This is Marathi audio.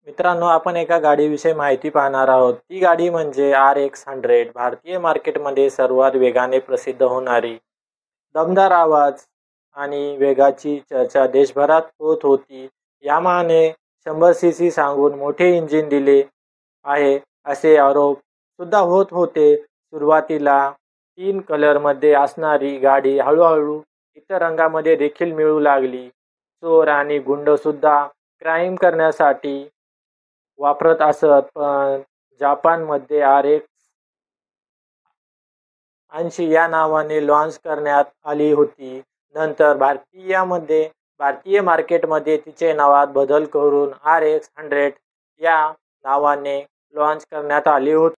मित्रांनो, आपण एका गाडीविषयी माहिती पाहणार आहोत. ती गाडी म्हणजे RX 100. भारतीय मार्केटमध्ये सर्वात वेगाने प्रसिद्ध होणारी, दमदार आवाज आणि वेगाची चर्चा देशभरात होत होती. यामाहाने 100 सीसी सांगून मोठे इंजिन दिले आहे असे आरोप सुद्धा होत होते. सुरुवातीला 3 कलरमध्ये असणारी गाडी हळूहळू इतर रंगामध्ये देखील मिळू लागली. चोर आणि गुंड सुद्धा क्राईम करण्यासाठी वापरत असत. पण जपानमध्ये RX 80 या नावाने लॉन्च करण्यात आली होती. नंतर भारतीय मार्केटमध्ये तिचे नावात बदल करून RX 100 या नावाने लॉन्च करण्यात आली होती.